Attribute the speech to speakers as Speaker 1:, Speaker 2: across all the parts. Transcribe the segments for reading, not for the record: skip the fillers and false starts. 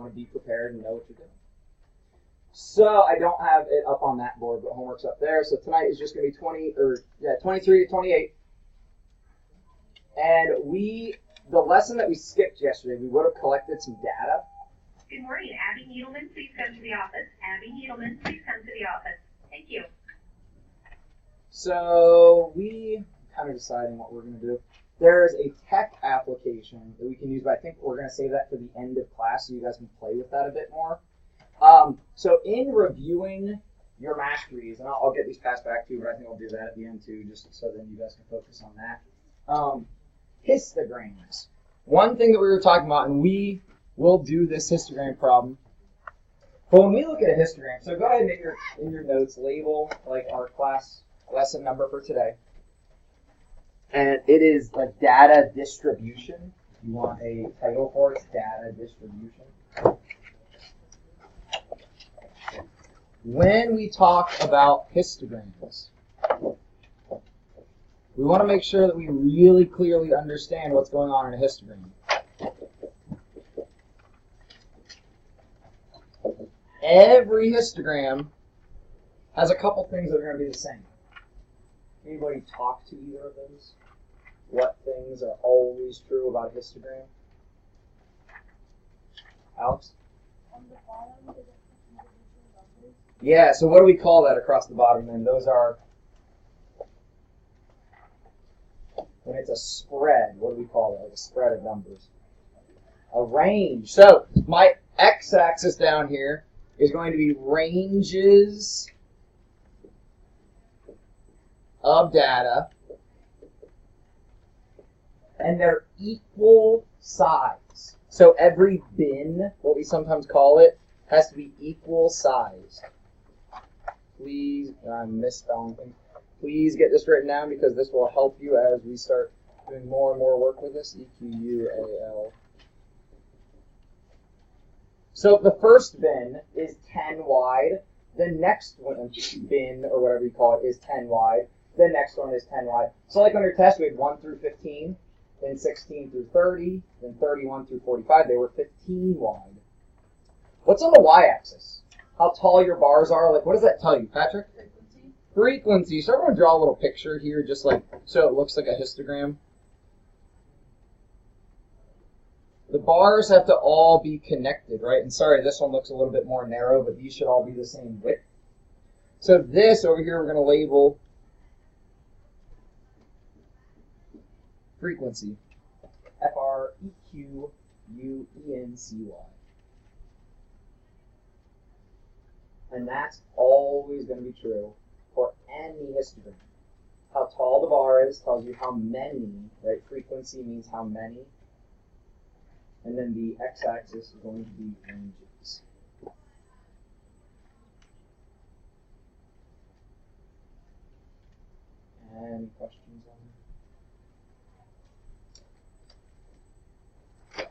Speaker 1: want to be prepared and know what you're doing. So I don't have it up on that board, but homework's up there. So tonight is just going to be 23 to 28. And the lesson that we skipped yesterday, we would have collected some data.
Speaker 2: Good morning, Abby Needleman, please come to the office. Abby Needleman, please come to the office. Thank you.
Speaker 1: So we kind of deciding what we're going to do. There is a tech application that we can use, but I think we're going to save that for the end of class so you guys can play with that a bit more. So in reviewing your masteries, and I'll get these passed back to you, but I think I'll do that at the end too, just so then you guys can focus on that. Histograms. One thing that we were talking about, and we will do this histogram problem. But when we look at a histogram, so go ahead and in your notes label like our class lesson number for today. And it is like data distribution. If you want a title for it, it's data distribution. When we talk about histograms, we want to make sure that we really clearly understand what's going on in a histogram. Every histogram has a couple things that are going to be the same. Anybody talk to either of those? What things are always true about a histogram? Alex?
Speaker 3: On the bottom is individual numbers.
Speaker 1: Yeah, so what do we call that across the bottom then? Those are, when it's a spread, what do we call that? Like a spread of numbers. A range. So my x-axis down here is going to be ranges of data, and they're equal size. So every bin, what we sometimes call it, has to be equal size. Please, I'm misspelling things. Please get this written down because this will help you as we start doing more and more work with this. EQUAL. So the first bin is 10 wide. The next one, bin or whatever you call it, is 10 wide. The next one is 10 wide. So like on your test, we had 1 through 15, then 16 through 30, then 31 through 45. They were 15 wide. What's on the y-axis? How tall your bars are? Like, what does that tell you, Patrick?
Speaker 3: Frequency.
Speaker 1: Frequency. So everyone draw a little picture here, just like so it looks like a histogram. The bars have to all be connected, right? And sorry, this one looks a little bit more narrow, but these should all be the same width. So this over here we're going to label frequency. Frequency. And that's always going to be true for any histogram. How tall the bar is tells you how many, right? Frequency means how many. And then the x-axis is going to be ranges. Any questions on that?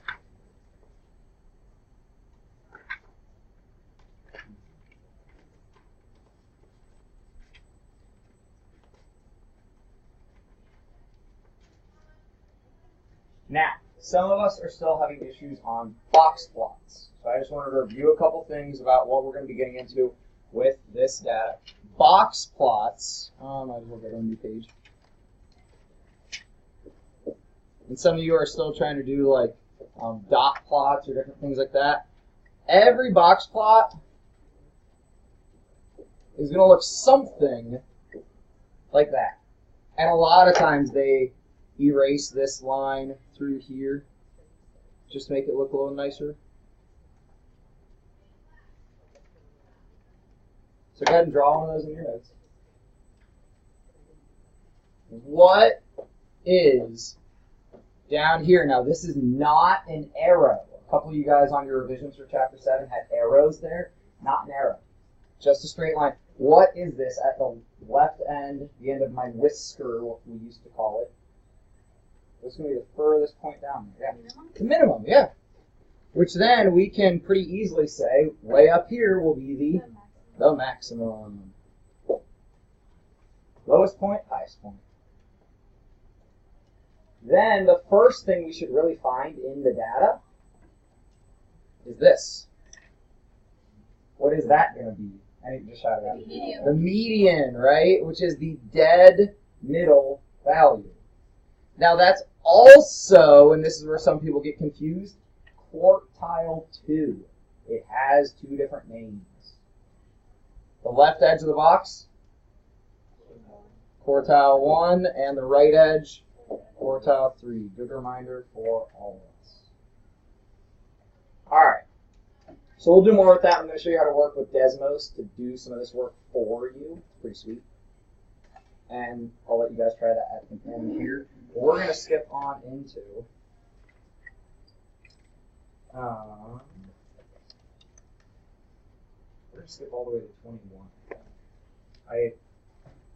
Speaker 1: Now, some of us are still having issues on box plots. So I just wanted to review a couple things about what we're going to be getting into with this data. Box plots, I might as well get on the page. And some of you are still trying to do like dot plots or different things like that. Every box plot is going to look something like that. And a lot of times they erase this line through here just to make it look a little nicer. So go ahead and draw one of those in your notes. What is down here? Now this is not an arrow. A couple of you guys on your revisions for chapter 7 had arrows there. Not an arrow. Just a straight line. What is this at the left end, the end of my whisker, what we used to call it? What's going to be the furthest point down there? Yeah. The minimum, yeah. Which then we can pretty easily say, way up here will be the maximum. Lowest point, highest point. Then the first thing we should really find in the data is this. What is that going to be? I need to just shout it out.
Speaker 3: Median.
Speaker 1: The median, right? Which is the dead middle value. Now that's also, and this is where some people get confused, quartile 2. It has two different names. The left edge of the box, quartile 1, and the right edge, quartile 3. Good reminder for all of us. All right. So we'll do more with that. I'm going to show you how to work with Desmos to do some of this work for you. It's pretty sweet. And I'll let you guys try that at the end here. We're going to skip on into we're going to skip all the way to 21. I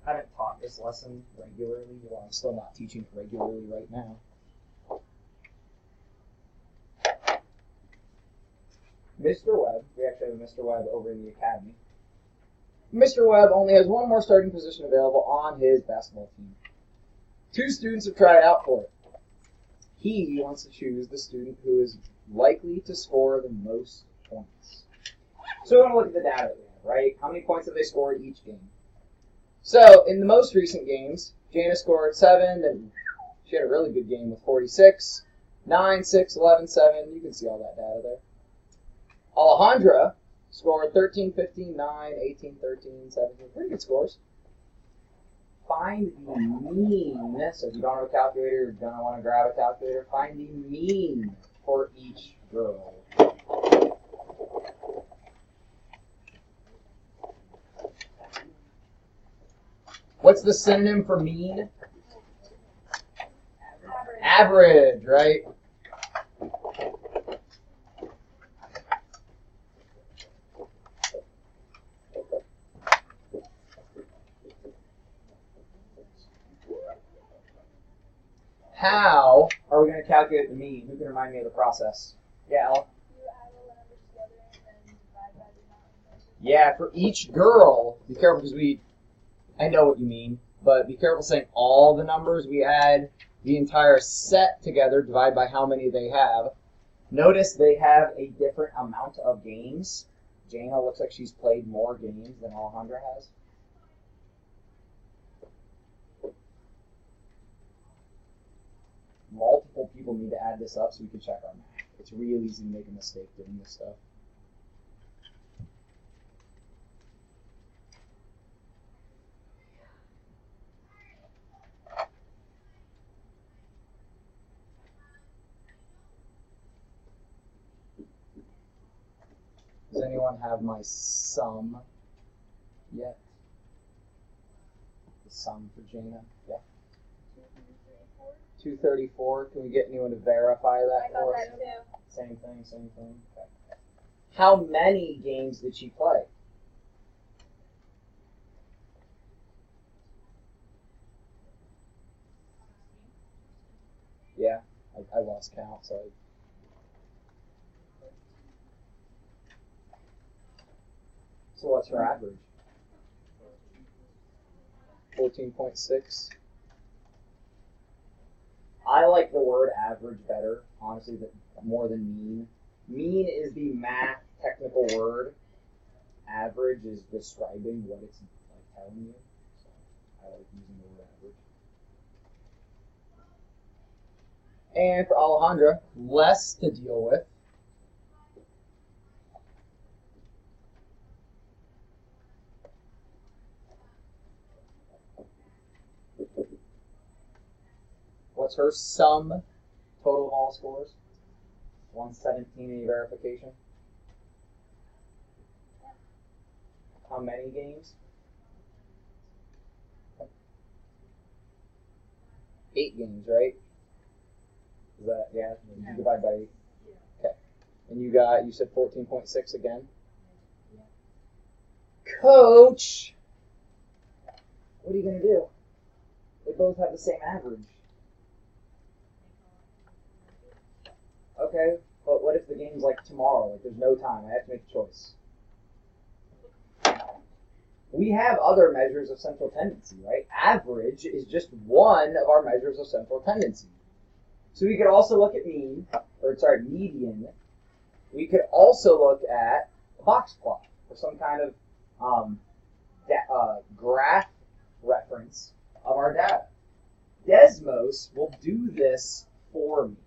Speaker 1: haven't taught this lesson regularly. Well, I'm still not teaching regularly right now. Mr. Webb, we actually have a Mr. Webb over in the academy. Mr. Webb only has one more starting position available on his basketball team. 2 students have tried out for it. He wants to choose the student who is likely to score the most points. So we want to look at the data that we have, right? How many points have they scored each game? So in the most recent games, Jana scored 7, then she had a really good game with 46, 9, 6, 11, 7. You can see all that data there. Alejandra scored 13, 15, 9, 18, 13, 17. Pretty good scores. Find the mean. So if you don't have a calculator, you're going to want to grab a calculator. Find the mean for each girl. What's the synonym for mean? Average, right? How are we going to calculate the mean? Who can remind me of the process? Yeah, Ella?
Speaker 3: You add all the numbers together and then divide by the amount of numbers.
Speaker 1: Yeah, for each girl, be careful because I know what you mean, but be careful saying all the numbers. We add the entire set together, divide by how many they have. Notice they have a different amount of games. Jana looks like she's played more games than Alejandra has. Multiple people need to add this up so we can check our math. It's real easy to make a mistake doing this stuff. Does anyone have my sum yet? The sum for Jana? Yeah. 234. Can we get anyone to verify that
Speaker 3: I got
Speaker 1: for us?
Speaker 3: that too.
Speaker 1: Same thing, same thing. Okay. How many games did she play? Yeah, I lost count, so So what's her average? 14.6. I like the word average better, honestly, more than mean. Mean is the math technical word. Average is describing what it's like telling you. So I like using the word average. And for Alejandra, less to deal with. What's her sum total of all scores? 117. Any verification? How many games? 8 games, right? Is that, yeah? You divide by 8. Okay. And you said 14.6 again? Coach! What are you going to do? They both have the same average. Okay, but what if the game's like tomorrow? Like there's no time. I have to make a choice. We have other measures of central tendency, right? Average is just one of our measures of central tendency. So we could also look at median. We could also look at a box plot or some kind of graph reference of our data. Desmos will do this for me.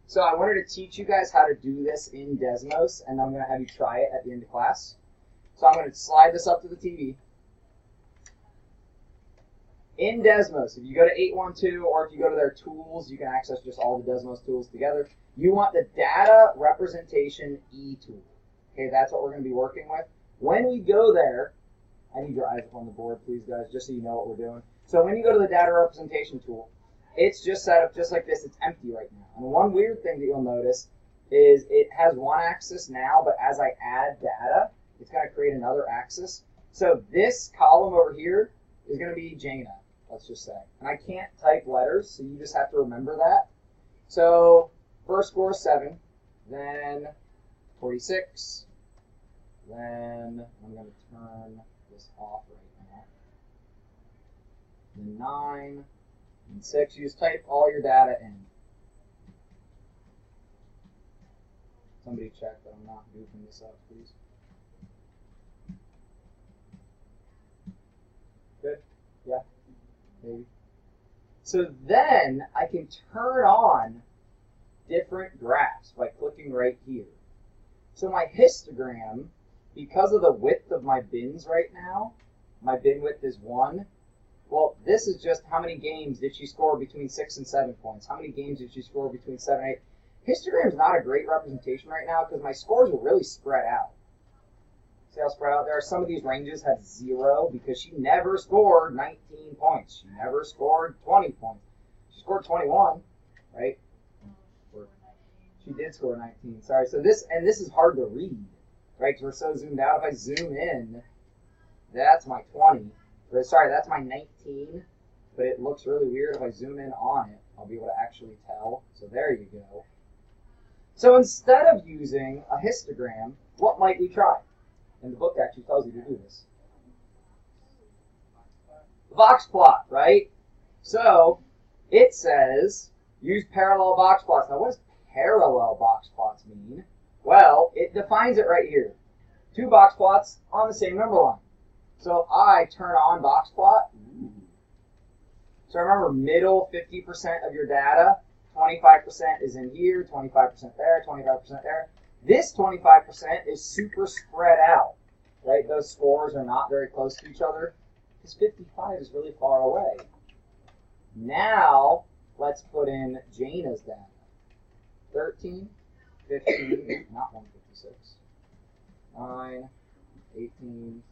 Speaker 1: So I wanted to teach you guys how to do this in Desmos, and I'm going to have you try it at the end of class. So I'm going to slide this up to the TV. In Desmos, if you go to 812 or if you go to their tools, you can access just all the Desmos tools together. You want the Data Representation E tool. Okay, that's what we're going to be working with. When we go there, I need your eyes up on the board, please, guys, just so you know what we're doing. So when you go to the Data Representation tool, it's just set up just like this. It's empty right now. And one weird thing that you'll notice is it has one axis now, but as I add data, it's going to create another axis. So this column over here is going to be Jaina, let's just say. And I can't type letters, so you just have to remember that. So first score is 7, then 46, then I'm going to turn this off right now. Then 9, and 6. You just type all your data in. Somebody check that I'm not goofing this up, please. Good? Yeah? Maybe. So then I can turn on different graphs by clicking right here. So my histogram, because of the width of my bins right now, my bin width is 1. Well, this is just how many games did she score between 6 and 7 points. How many games did she score between 7 and 8? Histogram is not a great representation right now because my scores are really spread out. See how spread out? There are some of these ranges have 0 because she never scored 19 points. She never scored 20 points. She scored 21, right? She did score 19. Sorry. So this is hard to read, right? Because we're so zoomed out. If I zoom in, that's my 20. Sorry, that's my 19. But it looks really weird. If I zoom in on it, I'll be able to actually tell. So there you go. So instead of using a histogram, what might we try? And the book actually tells you to do this. Box plot, right? So it says use parallel box plots. Now what does parallel box plots mean? Well, it defines it right here. 2 box plots on the same number line. So if I turn on box plot, so remember middle 50% of your data, 25% is in here, 25% there, 25% there. This 25% is super spread out, right? Those scores are not very close to each other because 55 is really far away. Now, let's put in Jaina's data. 13, 15, not 156, 9, 18,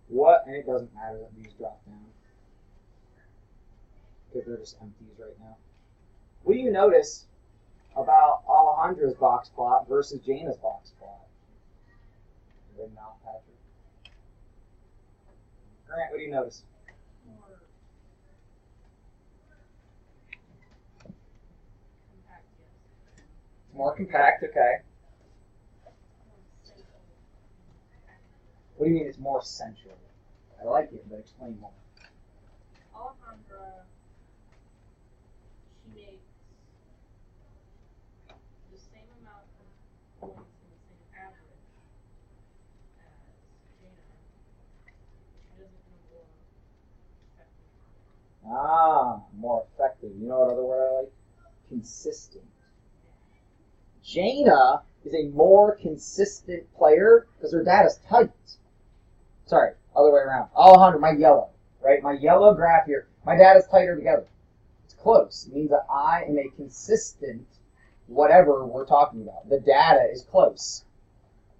Speaker 1: what, and it doesn't matter that these drop down because they're just empties right now. What do you notice about Alejandra's box plot versus Jaina's box plot? Good mouth, Patrick. Grant, what do you notice? More compact, okay. What do you mean it's more central? I like it, but explain more.
Speaker 3: Alejandra, she makes the same amount of points and the same average as Jaina. She does it in a more effective.
Speaker 1: More effective. You know what other word I like? Consistent. Jaina is a more consistent player because her data's tight. Sorry, other way around. Alejandra, my yellow, right? My yellow graph here, my data's tighter together. It's close. It means that I am a consistent whatever we're talking about. The data is close.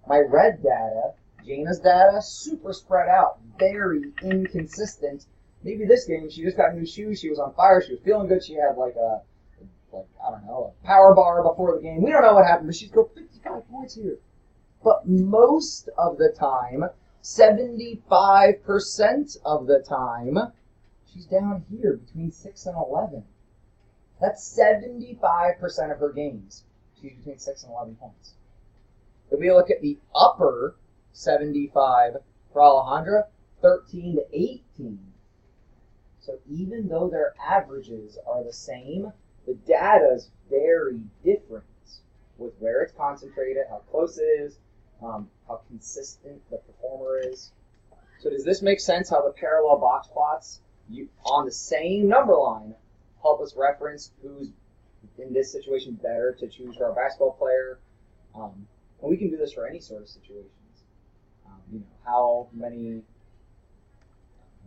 Speaker 1: My red data, Jaina's data, super spread out, very inconsistent. Maybe this game, she just got new shoes, she was on fire, she was feeling good, she had like I don't know, a power bar before the game. We don't know what happened, but she's got 55 points here. But most of the time, 75% of the time, she's down here between 6 and 11. That's 75% of her games. She's between 6 and 11 points. If we look at the upper 75 for Alejandra, 13 to 18. So even though their averages are the same, the data is very different with where it's concentrated, how close it is, how consistent the performer is. So does this make sense how the parallel box plots on the same number line help us reference who's, in this situation, better to choose for our basketball player? And we can do this for any sort of situations. How many,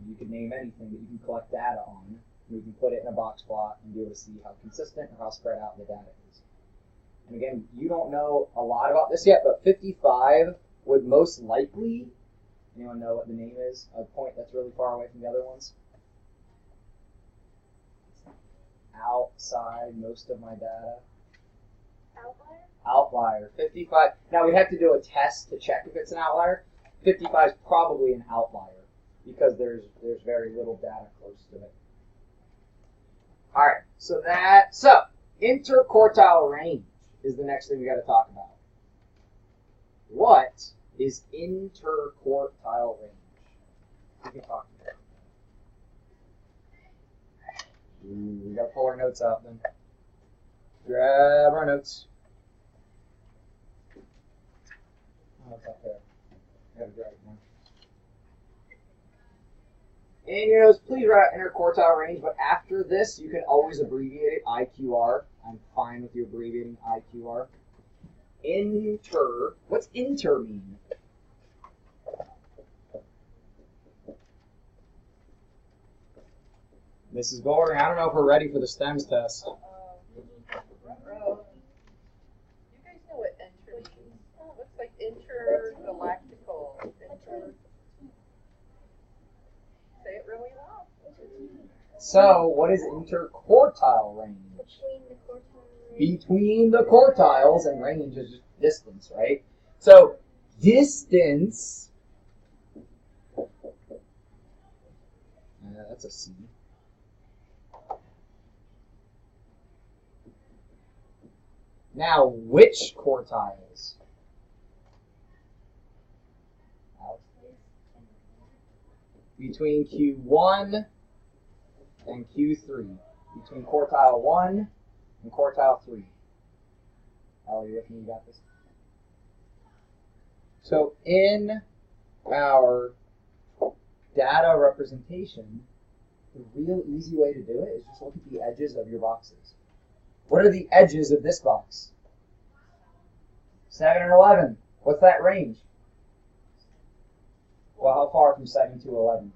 Speaker 1: you could name anything that you can collect data on. We can put it in a box plot and be able to see how consistent or how spread out the data is. And again, you don't know a lot about this yet, but 55 would most likely, anyone know what the name is? A point that's really far away from the other ones? Outside most of my data.
Speaker 3: Outlier?
Speaker 1: Outlier. 55. Now we have to do a test to check if it's an outlier. 55 is probably an outlier because there's very little data close to it. All right. So interquartile range is the next thing we got to talk about. What is interquartile range? We can talk about it. We got to pull our notes out then. Grab our notes. Oh, it's up there. Gotta grab it now. In your notes, please write out interquartile range, but after this, you can always abbreviate it, IQR. I'm fine with you abbreviating IQR. What's inter mean? Mrs. Golding, I don't know if we're ready for the STEMS test.
Speaker 4: You guys know what inter means? Oh, it looks like intergalactical. Say it really loud.
Speaker 1: So, what is interquartile range?
Speaker 3: Between the quartiles.
Speaker 1: Between the quartiles, and range is just distance, right? So, distance, that's a C. Now, which quartiles? Between Q1 and Q3. Between quartile 1 and quartile 3. Ellie, you with me? You got this? So in our data representation, the real easy way to do it is just look at the edges of your boxes. What are the edges of this box? 7 and 11. What's that range? Well, how far from 7 to 11?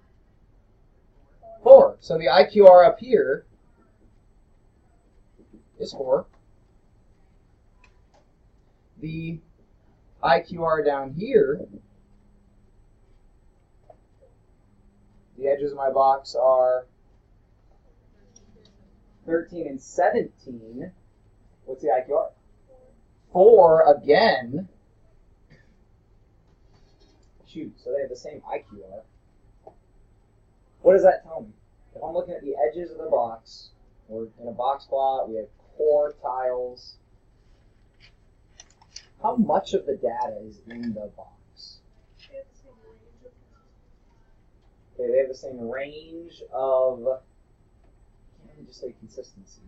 Speaker 1: 4. So the IQR up here is 4. The IQR down here, the edges of my box are 13 and 17. What's the IQR? 4 again. Shoot, so they have the same IQR. What does that tell me? If I'm looking at the edges of the box, we're in a box plot, we have quartiles. How much of the data is in the box? Okay, they have the same range of, let me just say consistency.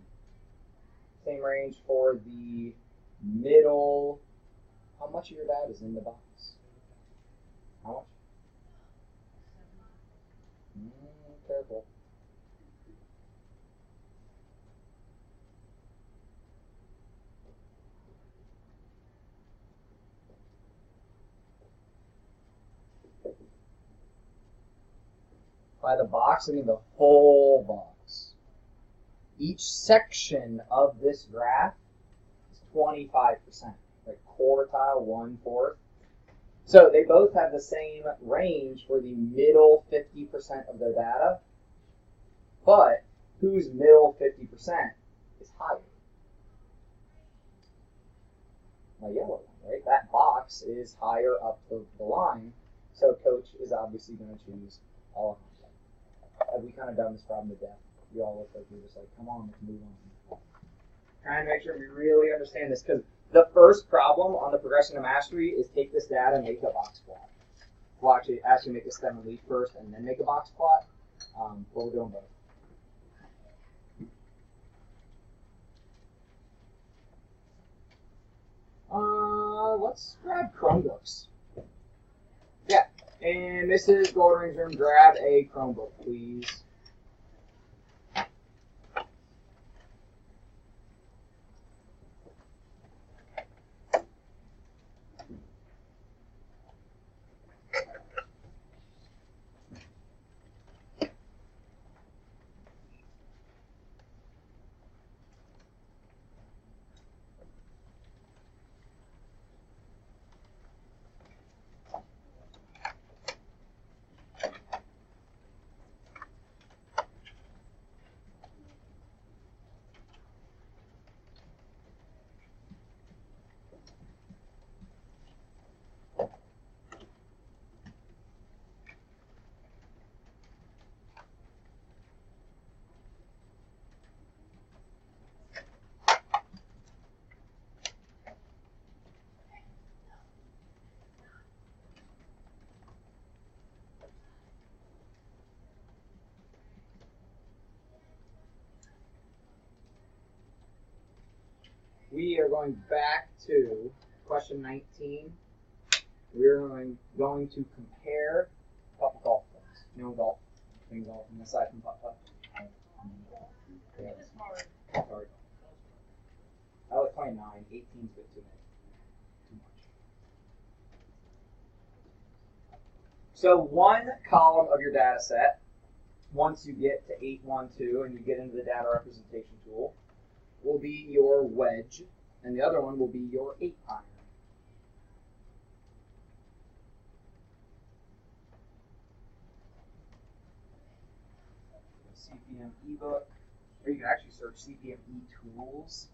Speaker 1: Same range for the middle. How much of your data is in the box? How much? Careful. By the box, I mean the whole box. Each section of this graph is 25%, like quartile, 1/4. So they both have the same range for the middle 50% of their data, but whose middle 50% is higher? My yellow one, right? That box is higher up the line, so coach is obviously going to choose all of them. Have we kind of done this problem to death? You all look like you're just like, come on, let's move on. Trying to make sure we really understand this, because the first problem on the progression to mastery is take this data and make a box plot. We'll actually ask you to make a stem and leaf first and then make a box plot, but we're doing both. let's grab Chromebooks. Yeah, and Mrs. Goldring's room, grab a Chromebook, please. We are going back to question 19. We're going to compare a couple golf clubs. You know golf? Playing golf on this side from putt-putt. Yeah, sorry. I like playing 9. 18's a bit too much. So one column of your data set, once you get to 812 and you get into the data representation tool, will be your wedge, and the other one will be your 8-iron. CPM ebook, or you can actually search CPM e-tools.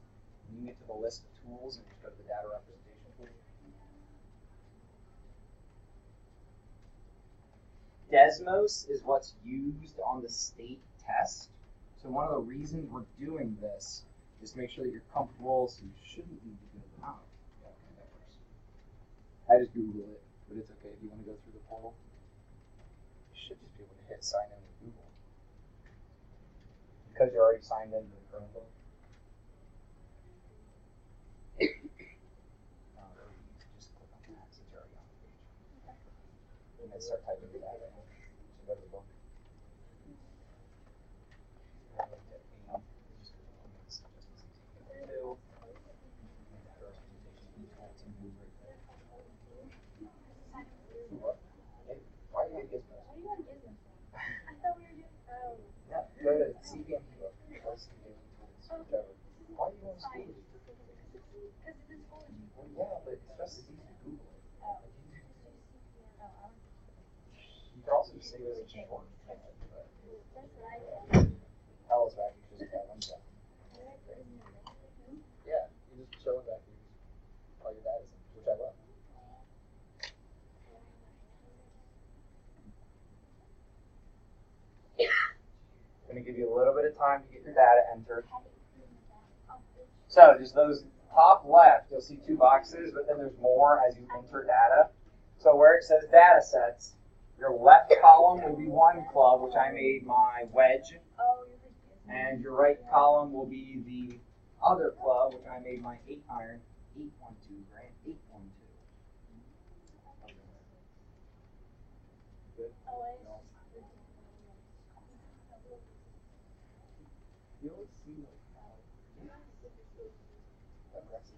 Speaker 1: You can get to the list of tools and just go to the data representation tool. Desmos is what's used on the state test. So one of the reasons we're doing this is to make sure that you're comfortable, so you shouldn't need to go to the yeah, okay, that works. I just Googled it, but it's okay if you want to go through the portal. You should just be able to hit sign in with Google. Because you're already signed into the Chromebook. Just click on that since you're already on the page. And then start typing the data in. So go to the book. Why are you on Gizmos?
Speaker 3: I thought we were doing. Oh.
Speaker 1: No, go to CPM ebook. Or CPM tools, whichever. Why are you going to school?
Speaker 3: Because it's school.
Speaker 1: Well, yeah, but it's just as easy to Google it. You can also save it as a short. But
Speaker 3: That's what I did.
Speaker 1: Alice back, you just got one shot. Yeah, you just chill it back here. All your data's in, which I love. I'm going to give you a little bit of time to get your data entered. So just those top left, you'll see 2 boxes, but then there's more as you enter data. So where it says data sets, your left column will be one club, which I made my wedge. And your right column will be the other club, which I made my 8-iron. 812, right? 812. Good? No. You'll see how aggressive.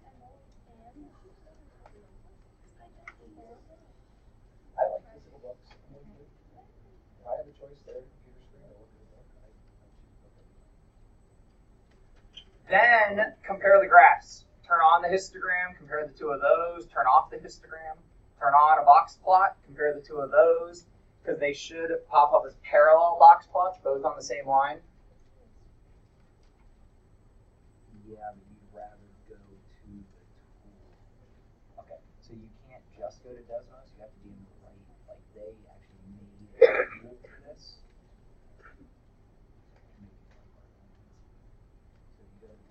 Speaker 1: I like physical books. If I have a choice there, computer screen, or look at a book, I choose book. Then compare the graphs. Turn on the histogram, compare the 2 of those. Turn off the histogram. Turn on a box plot, compare the 2 of those, because they should pop up as parallel box plots, both on the same line. Yeah, but you'd rather go to the tool. Okay, so you can't just go to Desmos, you have to be in the right, like they actually made a tool for this. So you go to the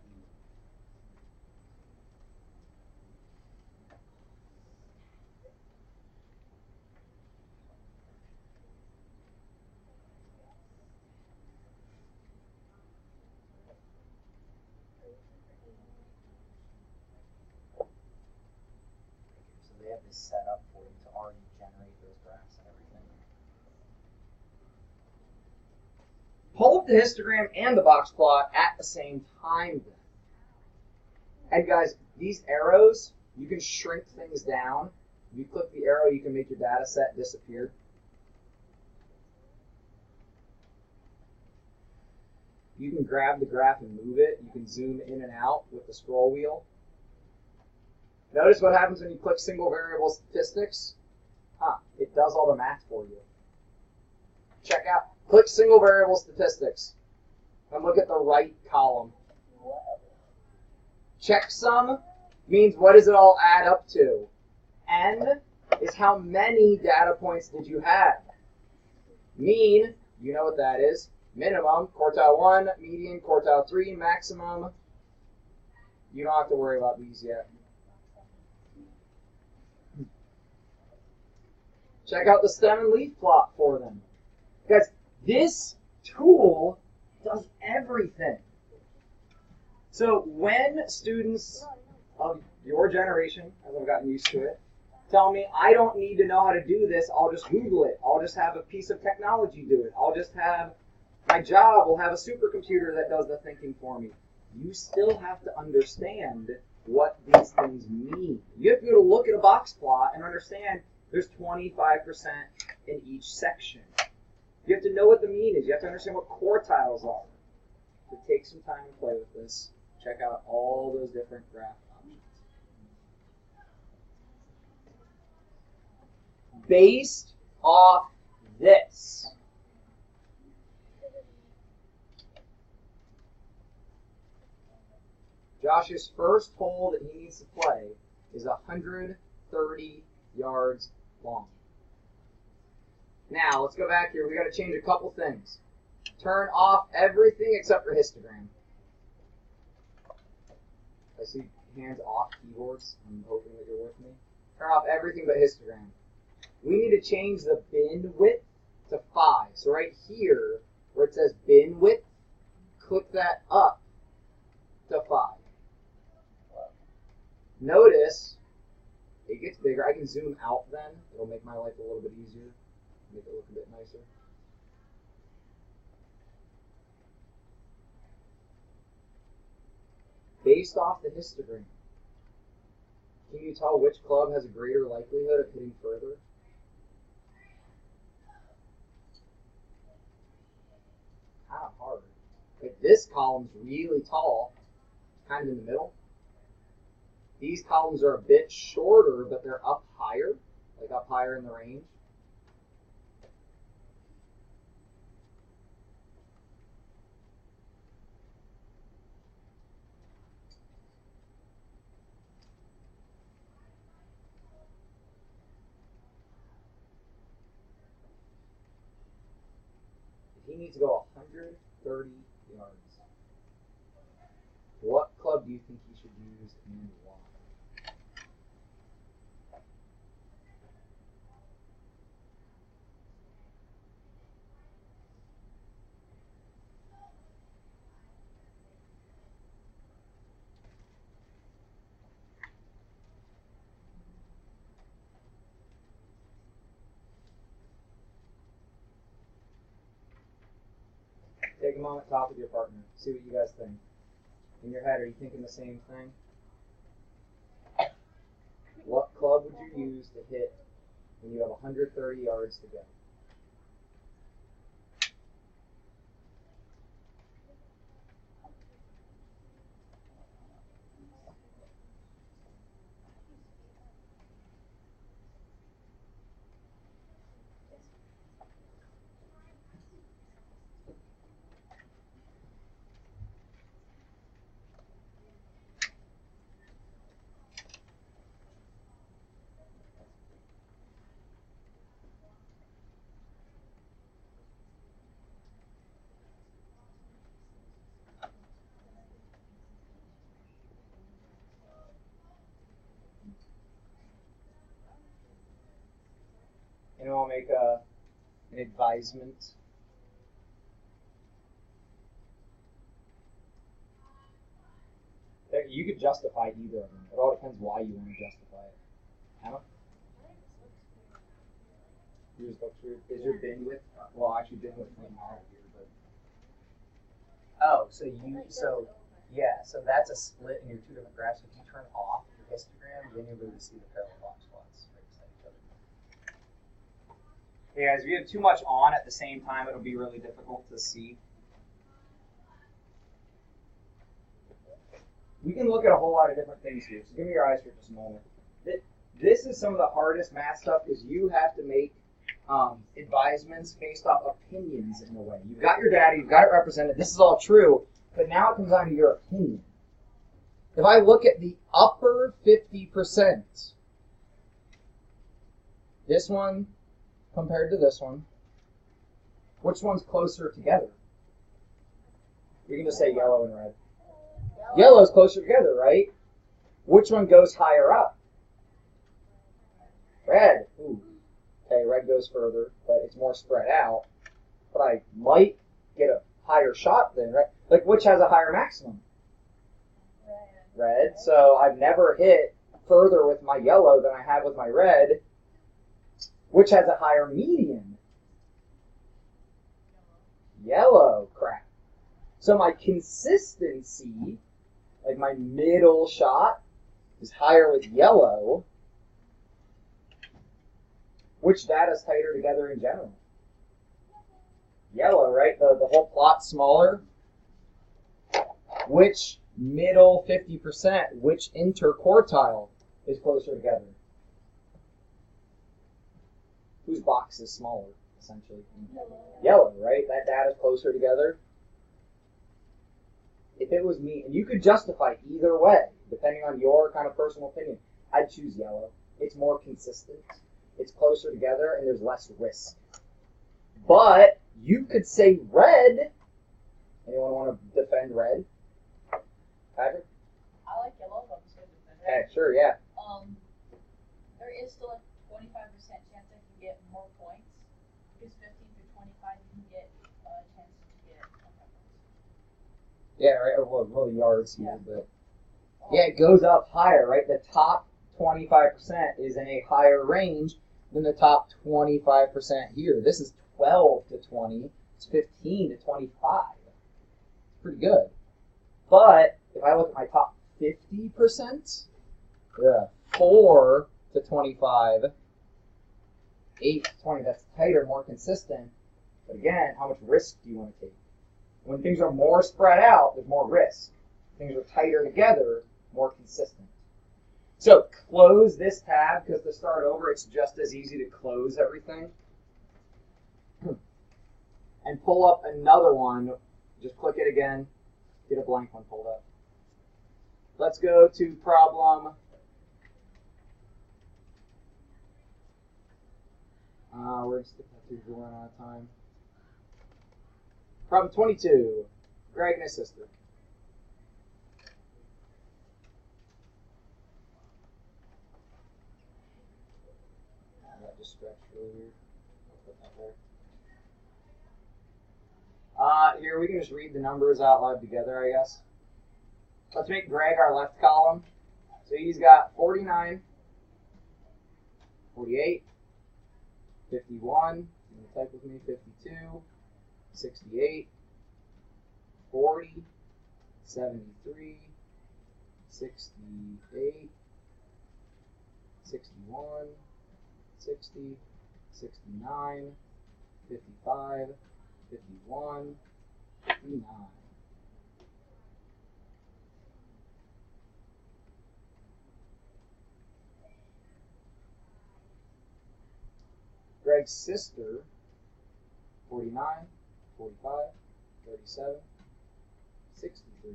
Speaker 1: Pull up the histogram and the box plot at the same time then. And guys, these arrows, you can shrink things down. If you click the arrow, you can make your data set disappear. You can grab the graph and move it. You can zoom in and out with the scroll wheel. Notice what happens when you click single variable statistics. It does all the math for you. Check out, click single variable statistics and look at the right column. Checksum means what does it all add up to? N is how many data points did you have. Mean, you know what that is. Minimum, quartile 1, median, quartile 3, maximum. You don't have to worry about these yet. Check out the stem and leaf plot for them. Guys, this tool does everything. So when students of your generation, as I've gotten used to it, tell me I don't need to know how to do this, I'll just Google it. I'll just have a piece of technology do it. I'll just have my job will have a supercomputer that does the thinking for me. You still have to understand what these things mean. You have to be able to look at a box plot and understand there's 25% in each section. You have to know what the mean is. You have to understand what quartiles are. So take some time to play with this. Check out all those different graph options. Based off this, Josh's first hole that he needs to play is 130 yards long. Now, let's go back here. We got to change a couple things. Turn off everything except for histogram. I see hands off keyboards. I'm hoping that you're with me. Turn off everything but histogram. We need to change the bin width to 5. So right here, where it says bin width, click that up to 5. Notice it gets bigger. I can zoom out then. It'll make my life a little bit easier. Make it look a bit nicer. Based off the histogram, can you tell which club has a greater likelihood of hitting further? Kind of hard. If this column's really tall, kind of in the middle. These columns are a bit shorter, but they're up higher, like up higher in the range. He needs to go 130 yards. What club do you think he should use and why? Take a moment, talk with your partner. See what you guys think. In your head, are you thinking the same thing? What club would you use to hit when you have 130 yards to go? Anyone want to make an advisement? You could justify either of them. It all depends why you want to justify it. Emma? Yours looks weird. Is your bin width? Well, actually, bin width might matter here, but Oh, so yeah, so that's a split in your two different graphs. If you turn off your histogram, then you'll be able to see the parallel box plots right beside each other. Yeah, guys, if you have too much on at the same time, it'll be really difficult to see. We can look at a whole lot of different things here, so give me your eyes for just a moment. This is some of the hardest math stuff because you have to make advisements based off opinions in a way. You've got your data, you've got it represented, this is all true, but now it comes down to your opinion. If I look at the upper 50%, this one compared to this one, which one's closer together? We can just say yellow and red. Yellow's closer together, right? Which one goes higher up? Red. Ooh. Okay, red goes further, but it's more spread out. But I might get a higher shot than red. Like, which has a higher maximum? Red. So I've never hit further with my yellow than I have with my red. Which has a higher median? Yellow. Crap. So my consistency, like my middle shot, is higher with yellow. Which data is tighter together in general? Yellow, right? The whole plot's smaller. Which middle 50%, which interquartile is closer together? Whose box is smaller, essentially? Yellow, right? That data's closer together. If it was me, and you could justify either way, depending on your kind of personal opinion, I'd choose yellow. It's more consistent. It's closer together, and there's less risk. But you could say red. Anyone want to defend red? Patrick?
Speaker 3: I like yellow, but I'm just going to defend
Speaker 1: Okay,
Speaker 3: it.
Speaker 1: sure, yeah.
Speaker 3: There is still a 25% chance I can get more points. Because 15 through 25, you can get a chance to get 25 points.
Speaker 1: Yeah, right. Well, yards here,
Speaker 3: Yeah.
Speaker 1: but yeah, it goes up higher, right? The top 25% is in a higher range than the top 25% here. This is 12 to 20. It's 15 to 25. It's pretty good. But if I look at my top 50%, 4 to 25, 8 to 20, that's tighter, more consistent. But again, how much risk do you want to take? When things are more spread out, there's more risk. Things are tighter together, more consistent. So close this tab, because to start over, it's just as easy to close everything. And pull up another one. Just click it again. Get a blank one pulled up. Let's go to problem. We're just getting that through. We're running out of time. Problem 22. Greg and his sister. That just stretched really weird. I'll put that there. Here, we can just read the numbers out loud together, I guess. Let's make Greg our left column. So he's got 49, 48, 51, you can type with me, 52, 68, 40, 73, 68, 61, 60, 69, 55, 51, 59. Greg's sister, 49, 45, 37, 63,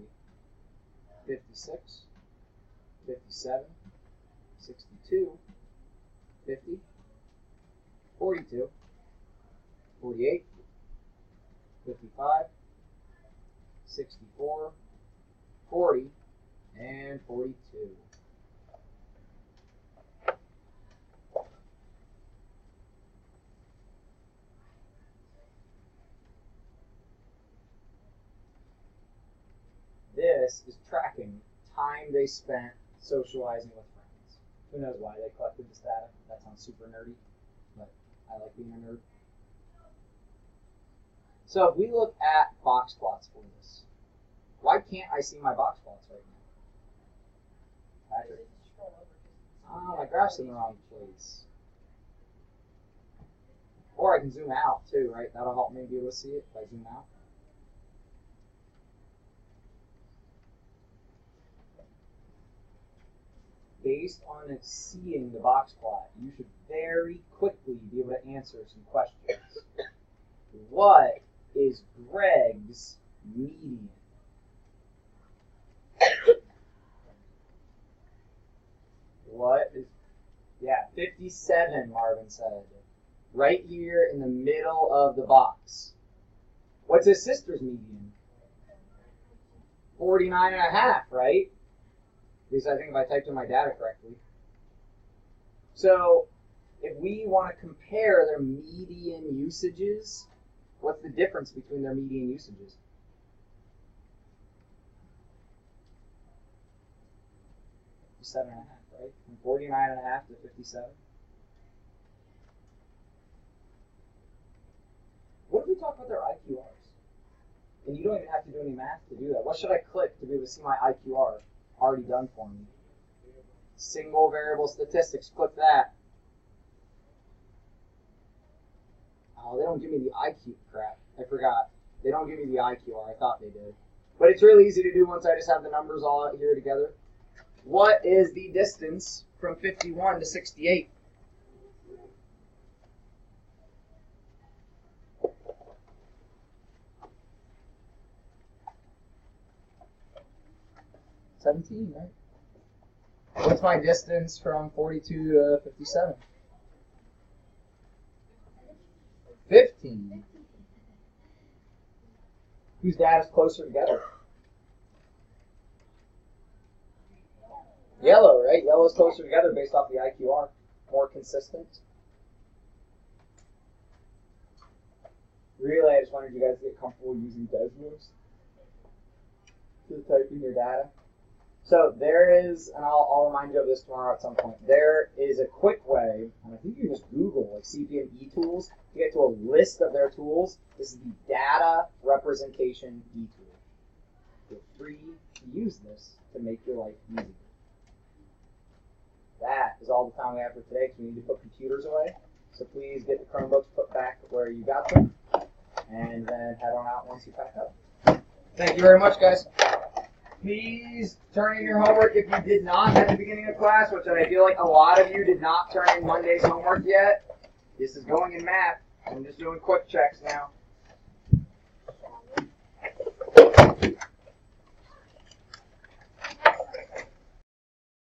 Speaker 1: 56, 57, 62, 50, 42, 48, 55, 64, 40, and 42. This is tracking time they spent socializing with friends. Who knows why they collected this data? That sounds super nerdy, but I like being a nerd. So if we look at box plots for this, Why can't I see my box plots right now? Patrick? Oh, my graph's in the wrong place. Or I can zoom out too, right? That'll help me be able to see it if I zoom out. Based on it seeing the box plot, you should very quickly be able to answer some questions. What is Greg's median? What is, yeah, 57, Marvin said. Right here in the middle of the box. What's his sister's median? 49.5, right? Because I think if I typed in my data correctly. So, if we want to compare their median usages, what's the difference between their median usages? $7.5, right? From 49.5 to 57. What if we talk about their IQRs? And you don't even have to do any math to do that. What should I click to be able to see my IQR already done for me? Single variable statistics, click that. Oh, they don't give me the IQ crap. I forgot. They don't give me the IQR. I thought they did. But it's really easy to do once I just have the numbers all out here together. What is the distance from 51 to 68? $17, right? What's my distance from 42 to 57? 15. Whose data's closer together? Yellow, right? Yellow's closer together based off the IQR. More consistent. Really, I just wanted you guys to get comfortable using Desmos to type in your data. So there is, and I'll remind you of this tomorrow at some point, there is a quick way, and I think you can just Google like CP&E tools to get to a list of their tools. This is the data representation e-tool. Feel free to use this to make your life easier. That is all the time we have for today because we need to put computers away. So please get the Chromebooks put back where you got them, and then head on out once you pack up. Thank you very much, guys. Please turn in your homework if you did not at the beginning of class, which I feel like a lot of you did not turn in Monday's homework yet. This is going in math. I'm just doing quick checks now.